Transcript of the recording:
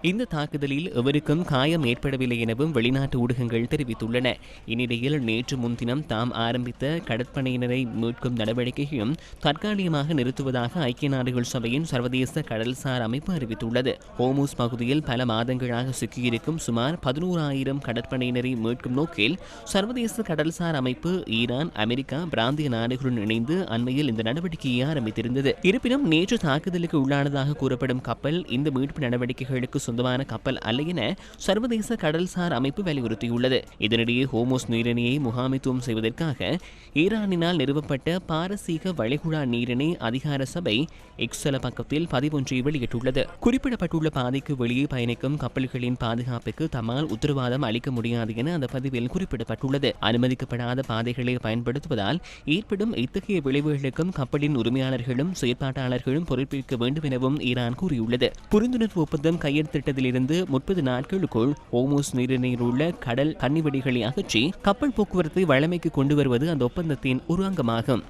இந்த தாக்குதலில் எவருக்கும் காயம் ஏற்படவில்லை எனவும் வெளிநாட்டு ஊடகங்கள் தெரிவித்துள்ளன. இந்நிலையில் நேற்று முன்தினம் தாம் ஆரம்பித்த கடற்படையினரை மீட்கும் நடவடிக்கையும் தற்காலிகமாக நிறுத்துவதாக ஐக்கிய நாடுகள் சபையின் சர்வதேச கடல்சார் அமைப்பு அறிவித்துள்ளது. ஹோர்முஸ் பகுதியில் பல மாதங்களாக சிக்கியிருக்கும் சுமார் 11,000 கடற்படையினரை மீட்கும் நோக்கில் சர்வதேச கடல்சார் அமைப்பு ஈரான், அமெரிக்கா, பிராந்திய நாடுகளுடன் இணைந்து அண்மையில் இந்த நடவடிக்கையை ஆரம்பித்திருந்தது. இருப்பினும் நேற்று தாக்குதலுக்கு உள்ளானதாக கூறப்படும் கப்பல் இந்த மீட்பு நடவடிக்கைகளுக்கு சொந்தமான கப்பல் அல்ல என சர்வதேச கடல்சார் அமைப்பு வலியுறுத்தியுள்ளது. இதனிடையே ஹோர்முஸ் நீரிணையை முகாமித்துவம் செய்வதற்காக ஈரானினால் நிறுவப்பட்ட பாரசீக வளைகுடா நீரிணை அதிகார சபை எக்ஸல பக்கத்தில் பதிவொன்றை வெளியிட்டுள்ளது. குறிப்பிடப்பட்டுள்ள பாதைக்கு வெளியே பயணிக்கும் கப்பல்களின் பாதுகாப்புக்கு தம்மால் உத்தரவாதம் அளிக்க முடியாது என அந்த பதிவில் குறிப்பிடப்பட்டுள்ளது. அனுமதிக்கப்படாத பாதைகளை பயன்படுத்துவதால் ஏற்படும் இத்தகைய விளைவுகளுக்கும் கப்பலின் உரிமையாளர்களும் செயற்பாட்டாளர்களும் பொறுப்பேற்க வேண்டும் எனவும் ஈரான் கூறியுள்ளது. புரிந்துணர்வு ஒப்பந்தம் கையெழுத்திட்டதிலிருந்து 30 நாட்களுக்குள் ஹோர்முஸ் நீரிணையில் உள்ள கடல் கன்னிவெடிகளை அகற்றி கப்பல் போக்குவரத்தை வழமைக்கு கொண்டு வருவது அந்த ஒப்பந்தத்தின் ஒரு அங்கமாகும்.